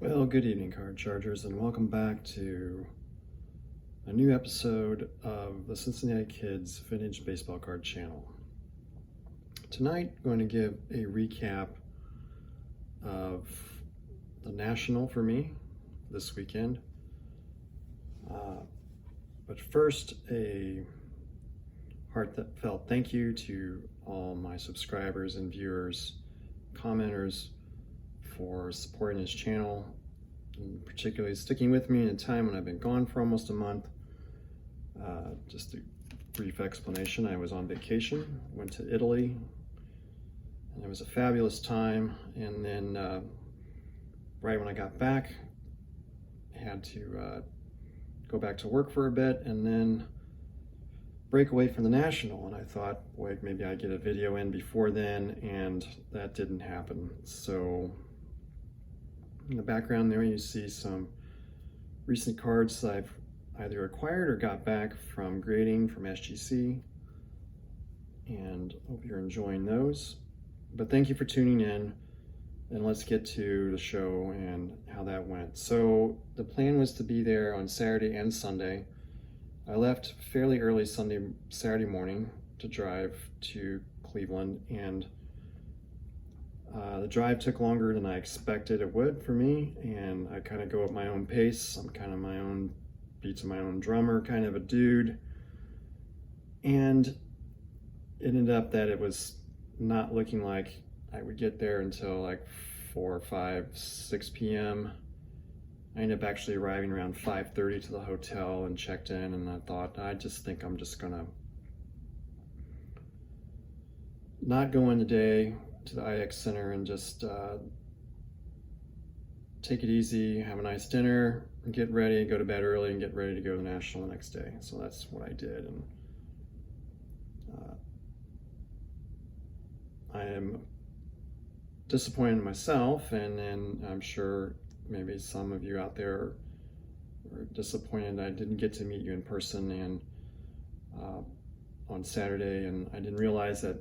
Well, good evening, card chargers, and welcome back to a new episode of the Cincinnati Kids Vintage Baseball Card Channel. Tonight, I'm going to give a recap of the National for me this weekend. But first, a heartfelt thank you to all my subscribers and viewers, commenters, for supporting this channel, and particularly sticking with me in a time when I've been gone for almost a month. Just a brief explanation: I was on vacation, went to Italy, and it was a fabulous time. And then right when I got back, I had to go back to work for a bit and then break away from the National. And I thought, boy, maybe I'd get a video in before then, and that didn't happen. So in the background there, you see some recent cards I've either acquired or got back from grading from SGC, and hope you're enjoying those. But thank you for tuning in, and let's get to the show and how that went. So the plan was to be there on Saturday and Sunday. I left fairly early Saturday morning to drive to Cleveland, and the drive took longer than I expected it would for me, and I kind of go at my own pace. I'm kind of my own beats of my own drummer kind of a dude, and it ended up that it was not looking like I would get there until like 4, 5, 6 p.m. I ended up actually arriving around 5:30 to the hotel and checked in, and I thought, I just think I'm just gonna not go in today to the IX Center and just take it easy, have a nice dinner, get ready, go to bed early, and get ready to go to the National the next day. So that's what I did, and I am disappointed in myself, and I'm sure maybe some of you out there are disappointed I didn't get to meet you in person and on Saturday, and I didn't realize that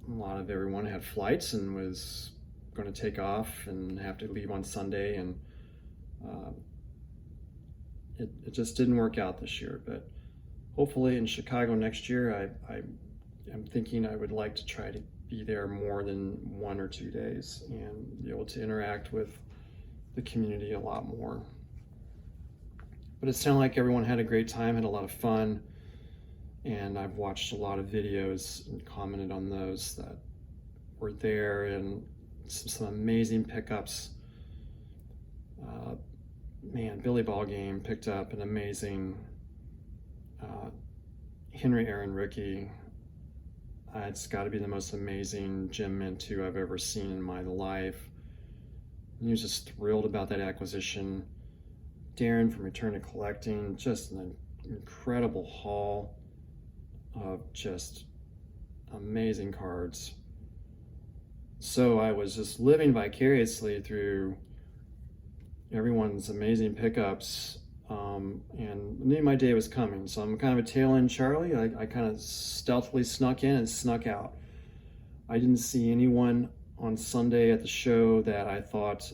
a lot of everyone had flights and was going to take off and have to leave on Sunday, and it just didn't work out this year. But hopefully in Chicago next year, I'm thinking I would like to try to be there more than 1 or 2 days and be able to interact with the community a lot more. But it sounded like everyone had a great time, had a lot of fun, and I've watched a lot of videos and commented on those that were there, and some amazing pickups. Man, Billy Ballgame picked up an amazing Henry Aaron rookie. It's got to be the most amazing Gem Mint 2 I've ever seen in my life. And he was just thrilled about that acquisition. Darren from Return to Collecting, just an incredible haul of just amazing cards. So I was just living vicariously through everyone's amazing pickups, and I knew my day was coming. So I'm kind of a tail end Charlie. I kind of stealthily snuck in and snuck out. I didn't see anyone on Sunday at the show that I thought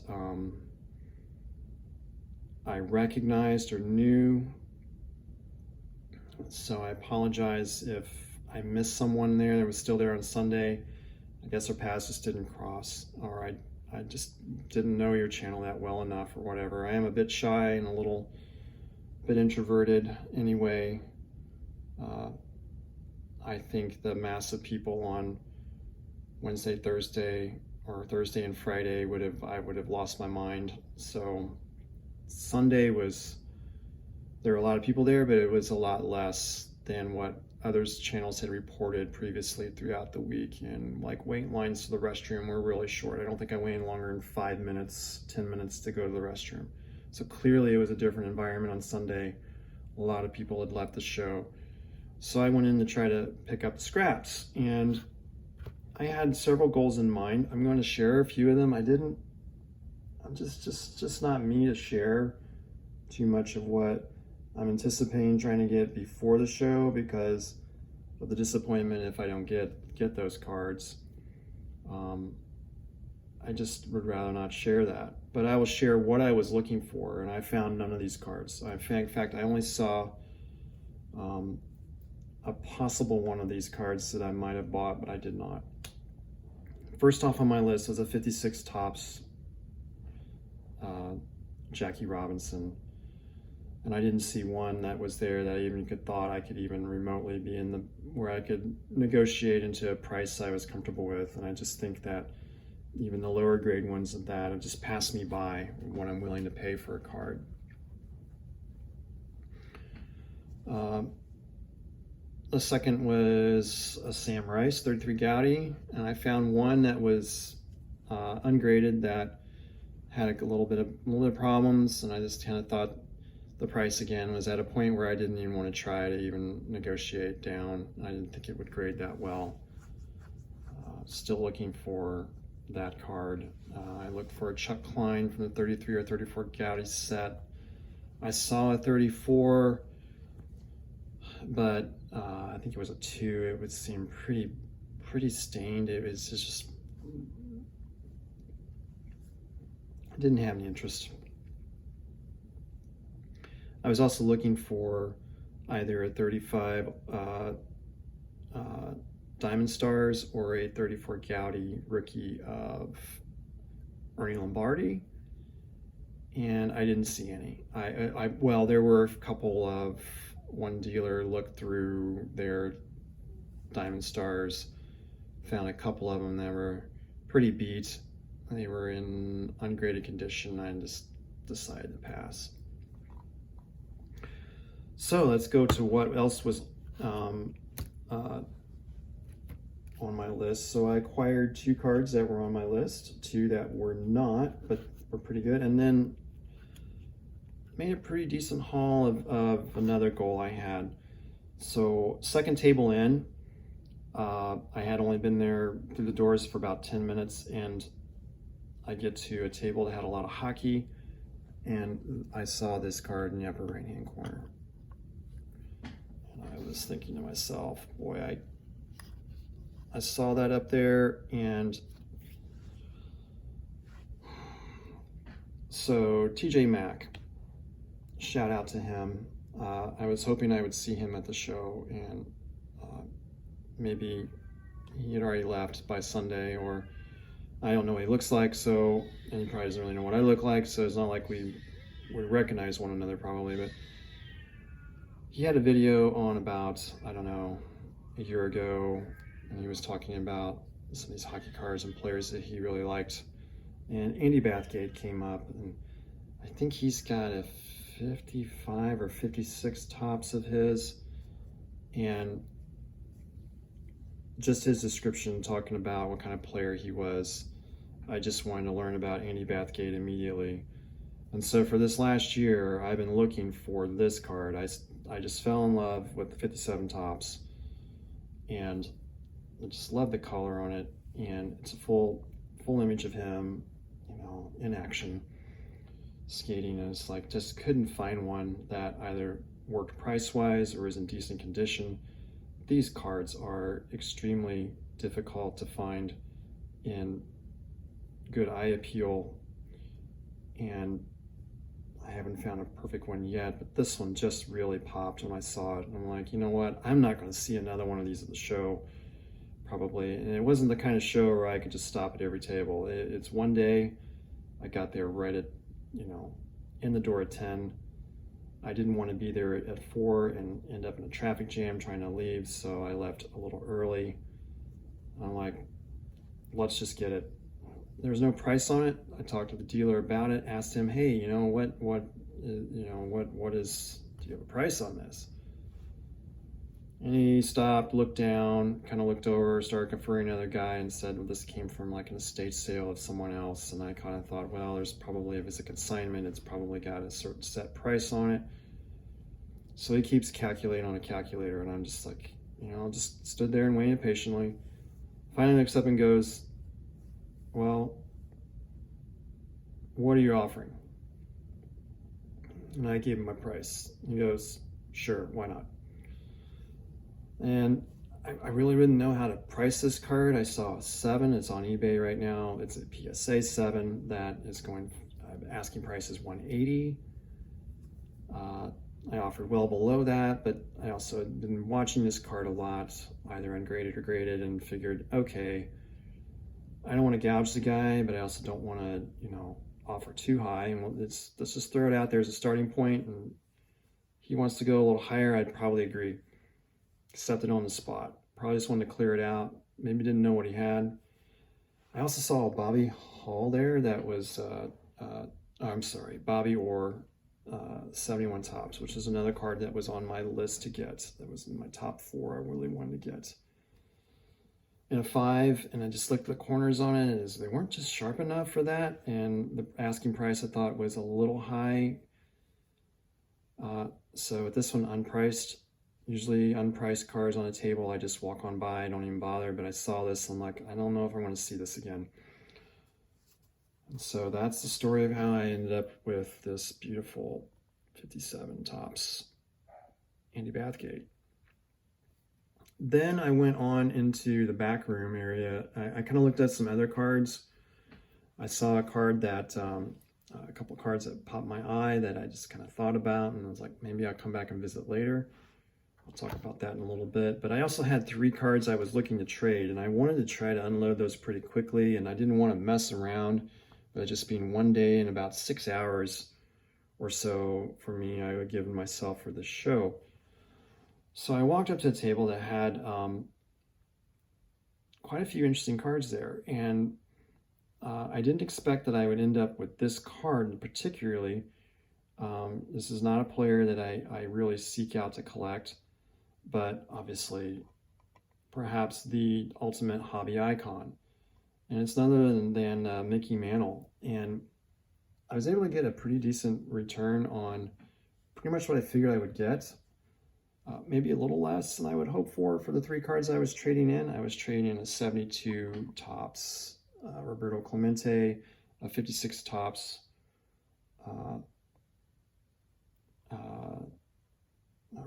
I recognized or knew. So I apologize if I missed someone there that was still there on Sunday. I guess our paths just didn't cross, or I just didn't know your channel that well enough or whatever. I am a bit shy and a little bit introverted anyway. I think the mass of people on Wednesday, Thursday, or Thursday and Friday I would have lost my mind. So Sunday there were a lot of people there, but it was a lot less than what others channels had reported previously throughout the week. And like wait lines to the restroom were really short. I don't think I waited longer than 5 minutes, 10 minutes to go to the restroom. So clearly it was a different environment on Sunday. A lot of people had left the show. So I went in to try to pick up the scraps, and I had several goals in mind. I'm going to share a few of them. I'm just not me to share too much of what I'm anticipating trying to get before the show because of the disappointment if I don't get those cards. I just would rather not share that. But I will share what I was looking for, and I found none of these cards. In fact, I only saw a possible one of these cards that I might have bought, but I did not. First off on my list was a 56 Topps Jackie Robinson, and I didn't see one that was there that I even thought I could even remotely be in the where I could negotiate into a price I was comfortable with. And I just think that even the lower grade ones of that have just passed me by what I'm willing to pay for a card. The second was a Sam Rice 33 Gaudy, and I found one that was ungraded that had a little bit of problems, and I just kind of thought the price again was at a point where I didn't even want to try to even negotiate down. I didn't think it would grade that well. Still looking for that card. I looked for a Chuck Klein from the 33 or 34 Gaudy set. I saw a 34, but I think it was a 2. It would seem pretty stained. It was just I didn't have any interest. I was also looking for either a 35 Diamond Stars or a 34 Gaudy rookie of Ernie Lombardi, and I didn't see any. Well, there were a couple of, one dealer looked through their Diamond Stars, found a couple of them that were pretty beat. They were in ungraded condition. I just decided to pass. So let's go to what else was on my list. So I acquired 2 cards that were on my list, 2 that were not, but were pretty good, and then made a pretty decent haul of another goal I had. So second table in, I had only been there through the doors for about 10 minutes, and I get to a table that had a lot of hockey, and I saw this card in the upper right hand corner. And I was thinking to myself, boy, I saw that up there, and so TJ Mack, shout out to him. I was hoping I would see him at the show, and maybe he had already left by Sunday, or I don't know what he looks like, so, and he probably doesn't really know what I look like, so it's not like we recognize one another probably, but he had a video on about, I don't know, a year ago, and he was talking about some of these hockey cards and players that he really liked, and Andy Bathgate came up, and I think he's got a 55 or 56 Topps of his, and just his description talking about what kind of player he was, I just wanted to learn about Andy Bathgate immediately. And so for this last year, I've been looking for this card. I just fell in love with the 57 Topps, and I just love the color on it, and it's a full image of him, you know, in action, skating, and it's like, just couldn't find one that either worked price-wise or is in decent condition. These cards are extremely difficult to find in good eye appeal, and I haven't found a perfect one yet, but this one just really popped when I saw it. And I'm like, you know what? I'm not going to see another one of these at the show, probably. And it wasn't the kind of show where I could just stop at every table. It's one day, I got there right at, you know, in the door at 10. I didn't want to be there at 4 and end up in a traffic jam trying to leave, so I left a little early. I'm like, let's just get it. There was no price on it. I talked to the dealer about it, asked him, hey, you know, what is, do you have a price on this? And he stopped, looked down, kind of looked over, started conferring with another guy, and said, well, this came from like an estate sale of someone else. And I kind of thought, well, there's probably, if it's a consignment, it's probably got a certain set price on it. So he keeps calculating on a calculator, and I'm just like, you know, just stood there and waited patiently. Finally looks up and goes, well, what are you offering? And I gave him my price. He goes, sure, why not? And I really didn't know how to price this card. I saw a 7. It's on eBay right now. It's a PSA 7 that is going, asking price is $180. I offered well below that, but I also had been watching this card a lot, either ungraded or graded, and figured, okay, I don't want to gouge the guy, but I also don't want to, offer too high. And let's just throw it out there as a starting point. And he wants to go a little higher, I'd probably agree. Accept it on the spot. Probably just wanted to clear it out. Maybe didn't know what he had. I also saw Bobby Hall there. That was, I'm sorry, Bobby Orr, 71 Tops, which is another card that was on my list to get. That was in my top 4 I really wanted to get. And a 5, and I just looked at the corners on it, and they weren't just sharp enough for that, and the asking price I thought was a little high. So with this one unpriced, usually unpriced cards on a table, I just walk on by, I don't even bother, but I saw this, I'm like, I don't know if I want to see this again. And so that's the story of how I ended up with this beautiful 57 Tops Andy Bathgate. Then I went on into the back room area. I kind of looked at some other cards. I saw a card that, a couple of cards that popped my eye that I just kind of thought about, and I was like, maybe I'll come back and visit later. I'll talk about that in a little bit. But I also had 3 cards I was looking to trade, and I wanted to try to unload those pretty quickly, and I didn't want to mess around. But just being one day and about 6 hours or so for me, I would give myself for this show. So I walked up to a table that had quite a few interesting cards there, and I didn't expect that I would end up with this card particularly. This is not a player that I really seek out to collect, but obviously perhaps the ultimate hobby icon. And it's none other than Mickey Mantle. And I was able to get a pretty decent return on pretty much what I figured I would get. Maybe a little less than I would hope for the 3 cards I was trading in. I was trading in a 72 Tops Roberto Clemente, a 56 Tops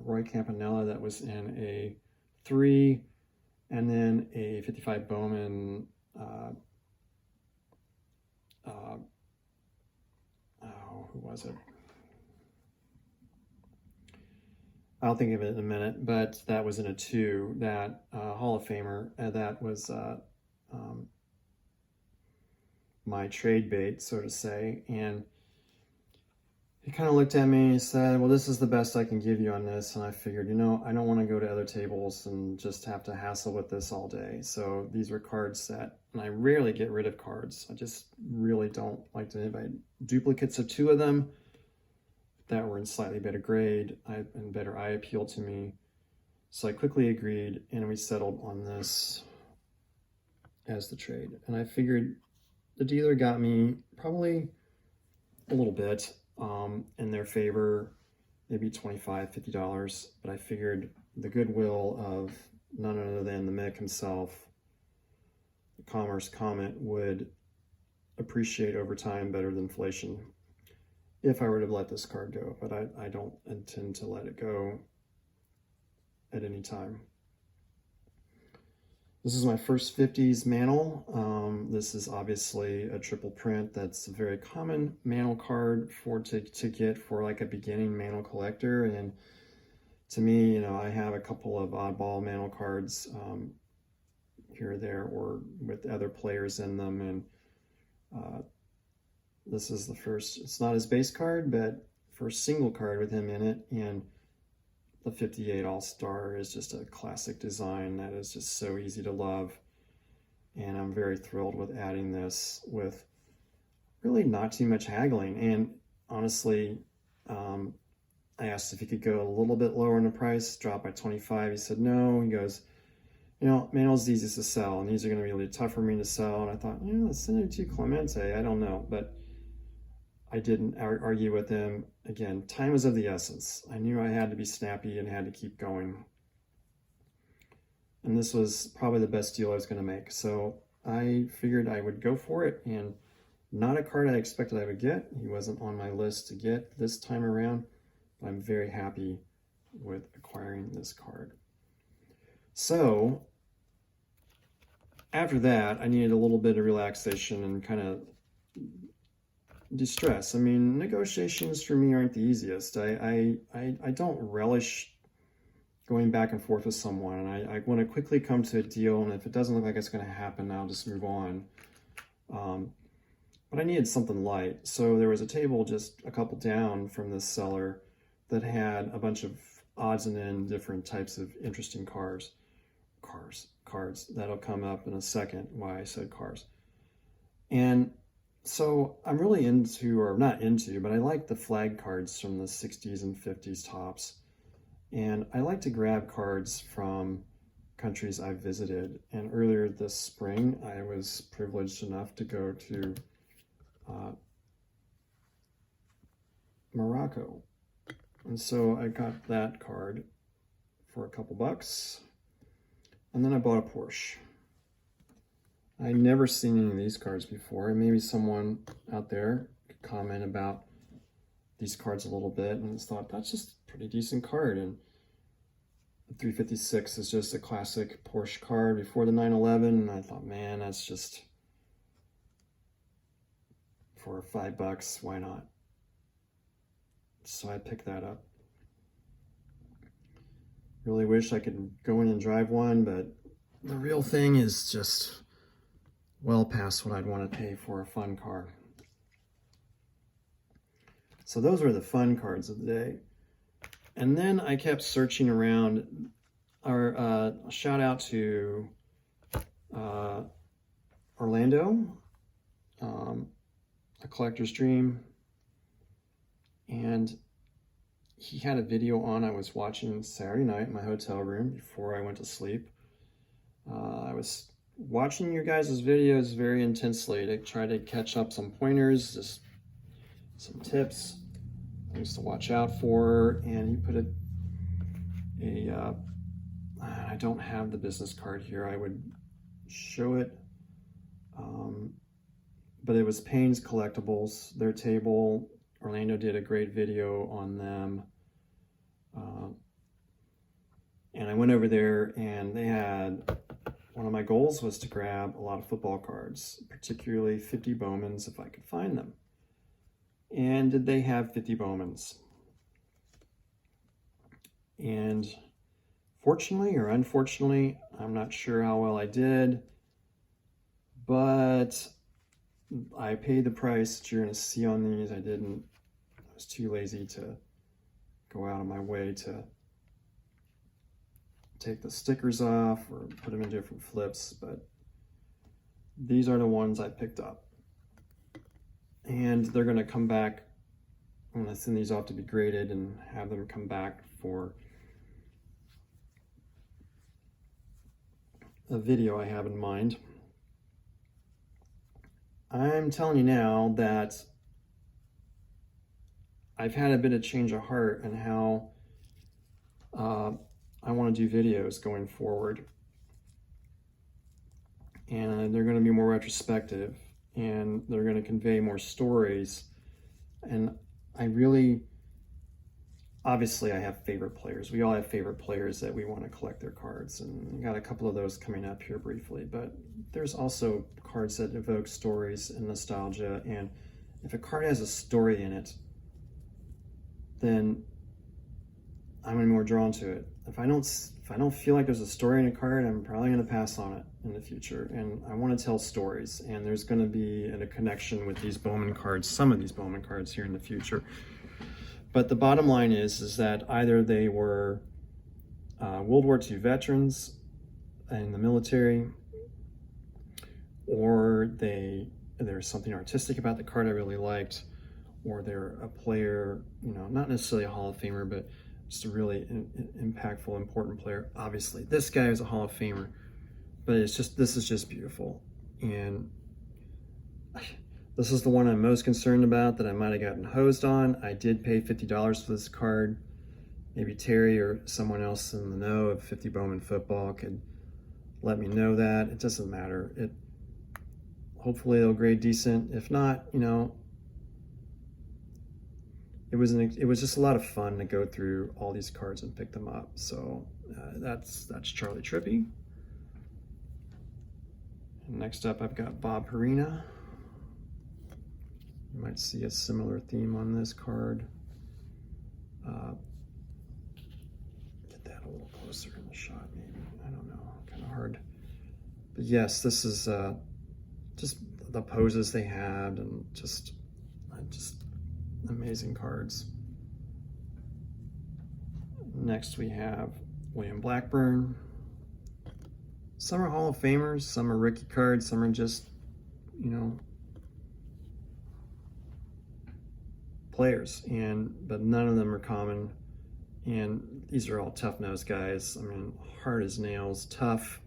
Roy Campanella that was in a 3, and then a 55 Bowman who was it? I'll think of it in a minute, but that was in a 2, that Hall of Famer, that was my trade bait, so to say. And he kind of looked at me and said, well, this is the best I can give you on this. And I figured, I don't want to go to other tables and just have to hassle with this all day. So these were cards that, and I rarely get rid of cards. I just really don't like to invite duplicates of 2 of them that were in slightly better grade and better eye appeal to me. So I quickly agreed, and we settled on this as the trade. And I figured the dealer got me probably a little bit in their favor, maybe $25, $50, but I figured the goodwill of none other than the Mick himself, the Commerce Comet, would appreciate over time better than inflation if I were to let this card go, but I don't intend to let it go at any time. This is my first 50s Mantle. This is obviously a triple print. That's a very common Mantle card to get for like a beginning Mantle collector. And to me, I have a couple of oddball Mantle cards here or there, or with other players in them. And this is the first. It's not his base card, but first single card with him in it. And the 58 All-Star is just a classic design that is just so easy to love. And I'm very thrilled with adding this with really not too much haggling. And honestly, I asked if he could go a little bit lower in the price, drop by 25. He said no. He goes, Mantle's the easiest to sell, and these are going to be really tough for me to sell. And I thought, let's send it to Clemente. I don't know. But I didn't argue with him. Again, time was of the essence. I knew I had to be snappy and had to keep going. And this was probably the best deal I was going to make. So I figured I would go for it, and not a card I expected I would get. He wasn't on my list to get this time around. But I'm very happy with acquiring this card. So after that, I needed a little bit of relaxation and kind of distress. I mean, negotiations for me aren't the easiest. I don't relish going back and forth with someone, and I want to quickly come to a deal, and if it doesn't look like it's going to happen, I'll just move on. But I needed something light, so there was a table just a couple down from this seller that had a bunch of odds and ends, different types of interesting cards. That'll come up in a second why I said cars. And so I'm really into, or not into, but I like the flag cards from the 60s and 50s tops. And I like to grab cards from countries I've visited. And earlier this spring, I was privileged enough to go to Morocco. And so I got that card for a couple bucks. And then I bought a Porsche. I'd never seen any of these cards before, and maybe someone out there could comment about these cards a little bit and thought, that's just a pretty decent card. And the 356 is just a classic Porsche card before the 911, and I thought, man, that's just, for $5, why not? So I picked that up. Really wish I could go in and drive one, but the real thing is just well past what I'd want to pay for a fun car. So those were the fun cards of the day. And then I kept searching around. Our shout out to Orlando, a collector's dream. And he had a video on I was watching Saturday night in my hotel room before I went to sleep. I was watching your guys' videos very intensely to try to catch up some pointers, just some tips, things to watch out for. And he put I don't have the business card here. I would show it. But it was Payne's Collectibles, their table. Orlando did a great video on them. And I went over there, and they had, one of my goals was to grab a lot of football cards, particularly 50 Bowmans if I could find them. And did they have 50 Bowmans? And fortunately or unfortunately, I'm not sure how well I did, but I paid the price that you're going to see on these. I was too lazy to go out of my way to take the stickers off or put them in different flips, but these are the ones I picked up. And they're going to come back when I send these off to be graded and have them come back for a video I have in mind. I'm telling you now that I've had a bit of change of heart in how I want to do videos going forward. And they're going to be more retrospective, and they're going to convey more stories. And obviously I have favorite players. We all have favorite players that we want to collect their cards, and we got a couple of those coming up here briefly, but there's also cards that evoke stories and nostalgia. And if a card has a story in it, then I'm going to be more drawn to it. If I don't feel like there's a story in a card, I'm probably going to pass on it in the future. And I want to tell stories, and there's going to be a connection with these Bowman cards, some of these Bowman cards here in the future. But the bottom line is that either they were World War II veterans in the military, or there's something artistic about the card I really liked, or they're a player, not necessarily a Hall of Famer, but just a really impactful, important player. Obviously, this guy is a Hall of Famer, but this is just beautiful. And this is the one I'm most concerned about that I might have gotten hosed on. I did pay $50 for this card. Maybe Terry or someone else in the know of 50 Bowman football could let me know that. It doesn't matter. Hopefully it'll grade decent. If not, it was just a lot of fun to go through all these cards and pick them up. So That's Charlie Trippi. And next up, I've got Bob Perina. You might see a similar theme on this card. Get that a little closer in the shot, maybe. I don't know, kind of hard. But yes, this is just the poses they had, and just amazing cards. Next we have William Blackburn. Some are Hall of Famers, some are rookie cards, some are just, you know, players, but none of them are common. And these are all tough-nosed guys. I mean, hard as nails, tough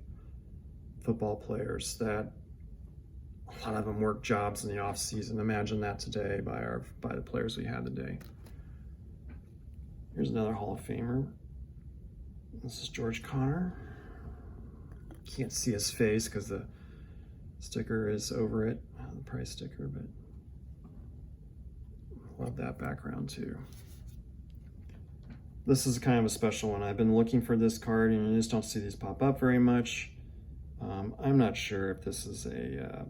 football players that a lot of them work jobs in the off season. Imagine that today by the players we had today. Here's another Hall of Famer. This is George Connor. Can't see his face because the sticker is over it, the price sticker, but love that background too. This is kind of a special one. I've been looking for this card and you just don't see these pop up very much. I'm not sure if this is a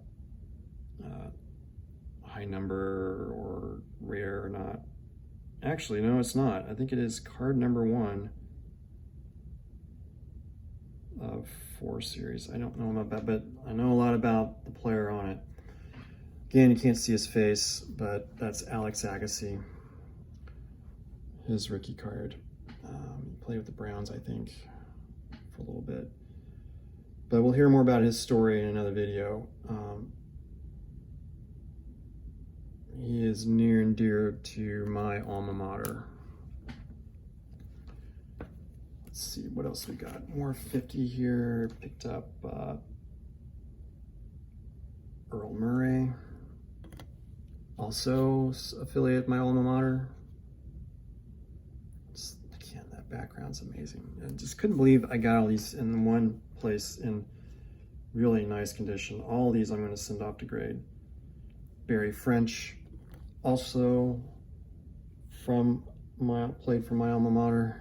high number or rare or not. Actually, no, it's not. I think it is card number 1 of 4 series. I don't know about that, but I know a lot about the player on it. Again, you can't see his face, but that's Alex Agassi, his rookie card. He played with the Browns, I think, for a little bit. But we'll hear more about his story in another video. He is near and dear to my alma mater. Let's see, what else we got? More 50 here. Picked up Earl Murray, also affiliate with my alma mater. Again, that background's amazing. I just couldn't believe I got all these in one place in really nice condition. All these I'm going to send off to grade. Barry French, also played for my alma mater.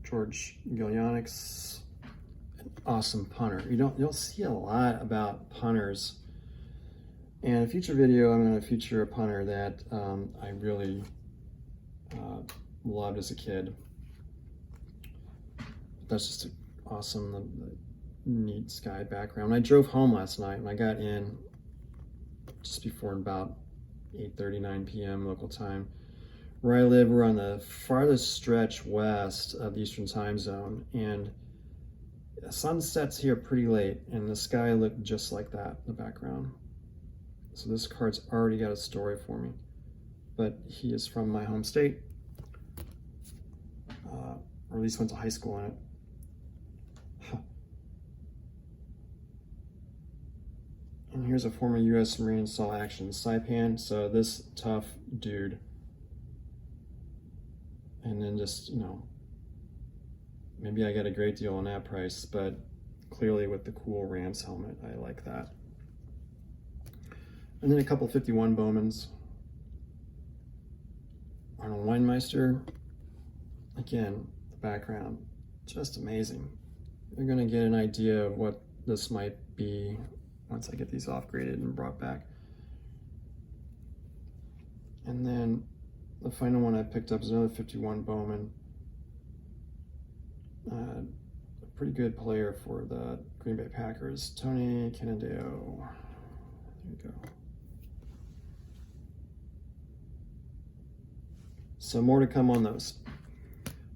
George Gillianics, an awesome punter. You'll see a lot about punters. And in a future video, I'm going to feature a punter that I really loved as a kid. That's just an awesome, neat sky background. I drove home last night and I got in just before about 8:39 p.m. local time. Where I live, we're on the farthest stretch west of the Eastern Time Zone, and the sun sets here pretty late, and the sky looked just like that in the background. So this card's already got a story for me. But he is from my home state, or at least went to high school in it. And here's a former U.S. Marine saw action in Saipan. So this tough dude. And then just, you know, maybe I got a great deal on that price, but clearly with the cool Rams helmet, I like that. And then a couple 51 Bowmans. Arnold Weinmeister. Again, the background, just amazing. You're gonna get an idea of what this might be once I get these off graded and brought back. And then the final one I picked up is another 51 Bowman. A pretty good player for the Green Bay Packers, Tony Canadeo. There you go. So more to come on those.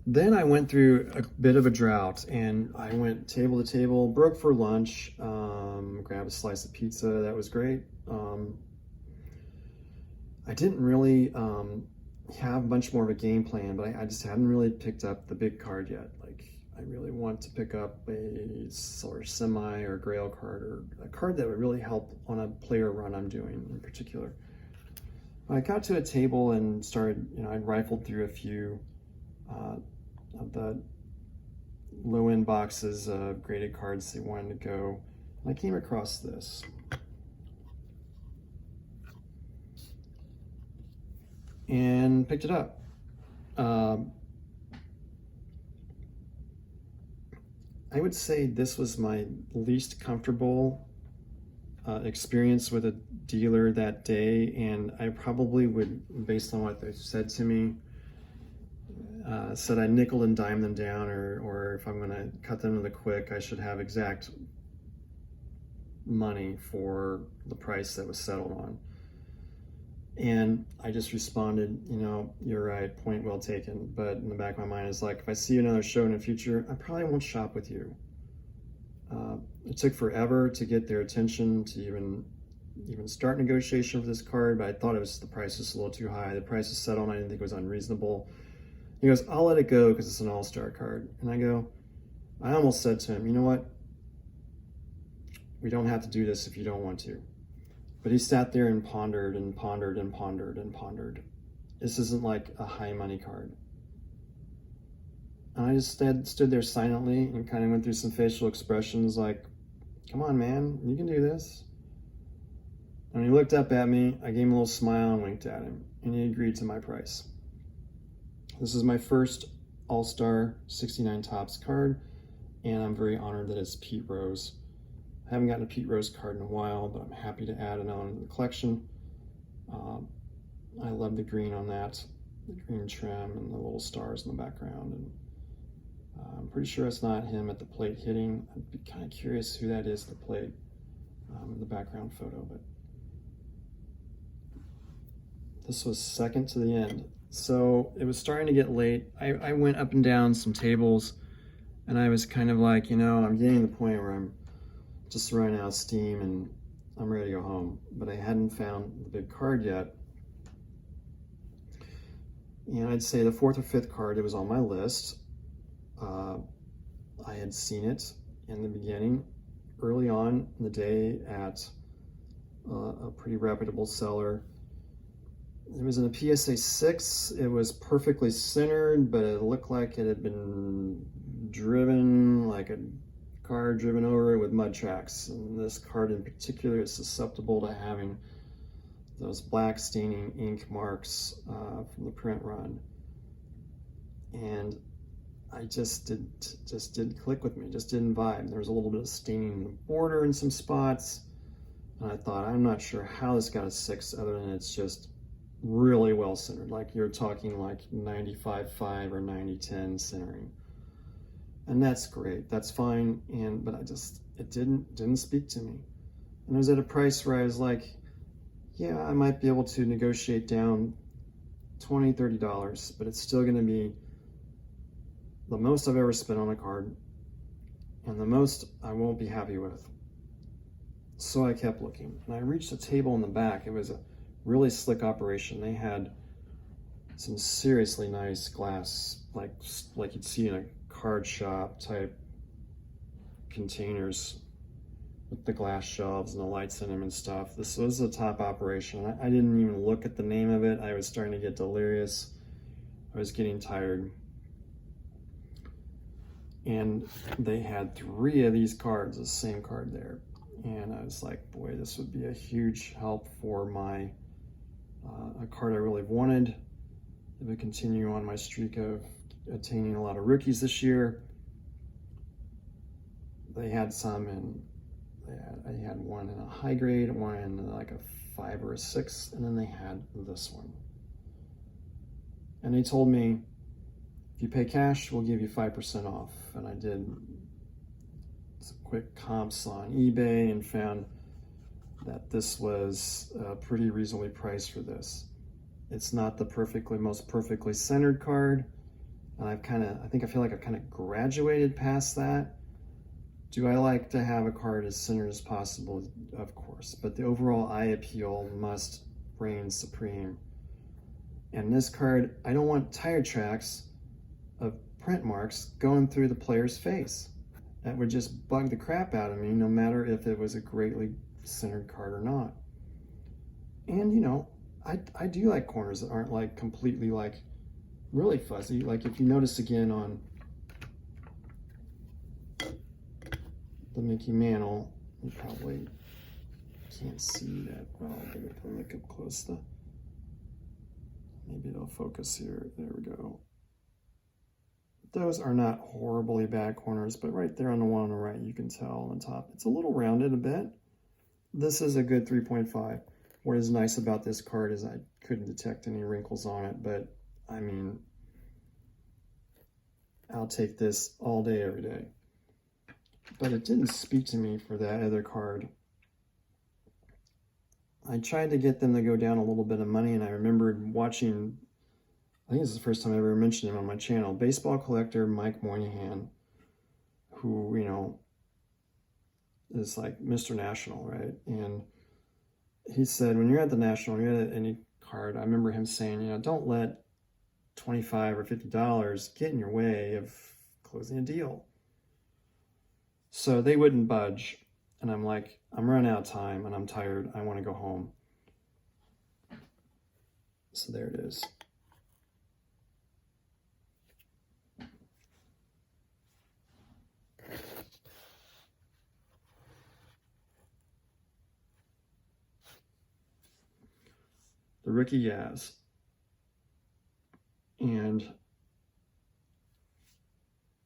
Then I went through a bit of a drought and I went table to table, broke for lunch, grabbed a slice of pizza. That was great. I didn't really have much more of a game plan, but I just hadn't really picked up the big card yet. Like, I really want to pick up a sort of semi or grail card, or a card that would really help on a player run I'm doing in particular. I got to a table and started, I rifled through a few of the low-end boxes of graded cards they wanted to go. And I came across this. and picked it up. I would say this was my least comfortable experience with a dealer that day, and I probably would, based on what they said to me, said I nickel and dime them down, or if I'm going to cut them to the quick, I should have exact money for the price that was settled on. And I just responded, you know, you're right, point well taken. But in the back of my mind is like, if I see another show in the future, I probably won't shop with you. It took forever to get their attention to even start negotiation for this card, but I thought the price was a little too high. The price was settled, and I didn't think it was unreasonable. He goes, I'll let it go because it's an all-star card. And I almost said to him, you know what? We don't have to do this if you don't want to. But he sat there and pondered and pondered and pondered and pondered. This isn't like a high money card. And I just stood there silently and kind of went through some facial expressions like, come on, man, you can do this. And when he looked up at me, I gave him a little smile and winked at him, and he agreed to my price. This is my first All-Star 69 Topps card, and I'm very honored that it's Pete Rose. I haven't gotten a Pete Rose card in a while, but I'm happy to add another one to the collection. I love the green on that, the green trim and the little stars in the background. And I'm pretty sure it's not him at the plate hitting. I'd be kind of curious who that is at the plate in the background photo. But this was second to the end. So it was starting to get late. I went up and down some tables, and I was kind of like, you know, I'm getting to the point where I'm just running out of steam and I'm ready to go home. But I hadn't found the big card yet. And I'd say the fourth or fifth card, it was on my list. I had seen it in the beginning, early on in the day at a pretty reputable seller. It was in a PSA 6. It was perfectly centered, but it looked like it had been driven, like a car driven over it with mud tracks. And this card in particular is susceptible to having those black staining ink marks from the print run. And I just didn't click with me, just didn't vibe. There was a little bit of staining in the border in some spots. And I thought, I'm not sure how this got a 6 other than it's just really well centered. Like you're talking like 95.5 or 90.10 centering. And that's great, that's fine. But it didn't speak to me. And it was at a price where I was like, yeah, I might be able to negotiate down $20, $30, but it's still gonna be the most I've ever spent on a card and the most I won't be happy with. So I kept looking, and I reached a table in the back. It was a really slick operation. They had some seriously nice glass, like you'd see in a card shop type containers with the glass shelves and the lights in them and stuff. This was a top operation. I didn't even look at the name of it. I was starting to get delirious. I was getting tired. And they had 3 of these cards, the same card there. And I was like, boy, this would be a huge help for my a card I really wanted. It would continue on my streak of attaining a lot of rookies this year. They had some in, I had one in a high grade, one in like a 5 or a 6, and then they had this one. And they told me, if you pay cash, we'll give you 5% off. And I did some quick comps on eBay and found that this was pretty reasonably priced for this. It's not the most perfectly centered card. And I feel like I've kind of graduated past that. Do I like to have a card as centered as possible? Of course, but the overall eye appeal must reign supreme. And this card, I don't want tire tracks of print marks going through the player's face. That would just bug the crap out of me, no matter if it was a greatly centered card or not. And you know, I do like corners that aren't like completely like really fuzzy. Like if you notice again on the Mickey Mantle, you probably can't see that well, but if I look up close, Maybe it'll focus here. There we go. Those are not horribly bad corners, but right there on the one on the right, you can tell on the top, it's a little rounded a bit. This is a good 3.5. What is nice about this card is I couldn't detect any wrinkles on it, but I mean, I'll take this all day, every day. But it didn't speak to me for that other card. I tried to get them to go down a little bit of money, and I remembered watching, I think this is the first time I ever mentioned him on my channel, baseball collector Mike Moynihan, who, you know, is like Mr. National, right? And he said, when you're at the National, you're at any card, I remember him saying, you know, don't let $25 or $50 get in your way of closing a deal. So they wouldn't budge. And I'm like, I'm running out of time and I'm tired. I want to go home. So there it is. The rookie Yaz. And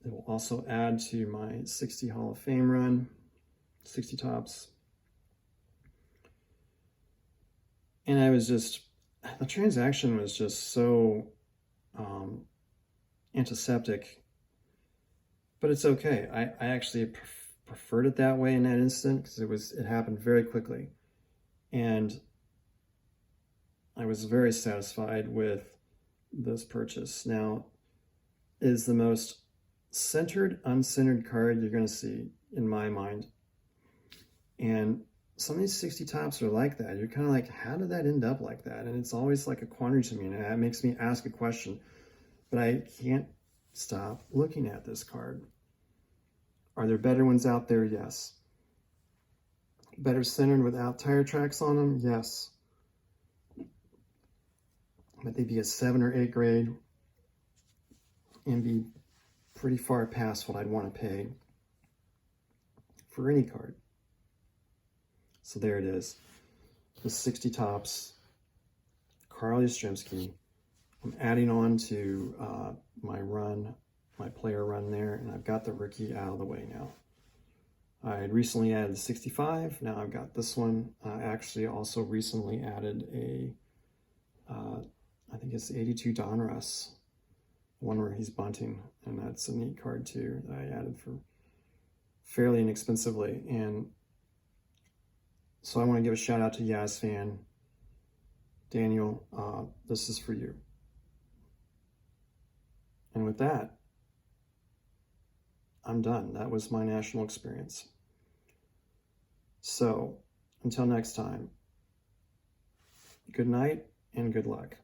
it will also add to my 60 Hall of Fame run, 60 tops. And I was just, the transaction was just so antiseptic, but it's okay. I actually preferred it that way in that instant because it happened very quickly. And I was very satisfied with this purchase. Now, it is the most centered, uncentered card you're going to see in my mind. And some of these 60 tops are like that. You're kind of like, how did that end up like that? And it's always like a quandary to me, and that makes me ask a question. But I can't stop looking at this card. Are there better ones out there? Yes. Better centered without tire tracks on them? Yes. But they'd be a 7 or 8 grade and be pretty far past what I'd want to pay for any card. So there it is. The 60 tops, Carl Yastrzemski. I'm adding on to my run, my player run there, and I've got the rookie out of the way now. I had recently added the 65. Now I've got this one. I actually also recently added a, I think it's the 82 Donruss, one where he's bunting, and that's a neat card too that I added for fairly inexpensively. And so I want to give a shout out to Yaz fan. Daniel, this is for you. And with that, I'm done. That was my national experience. So until next time, good night and good luck.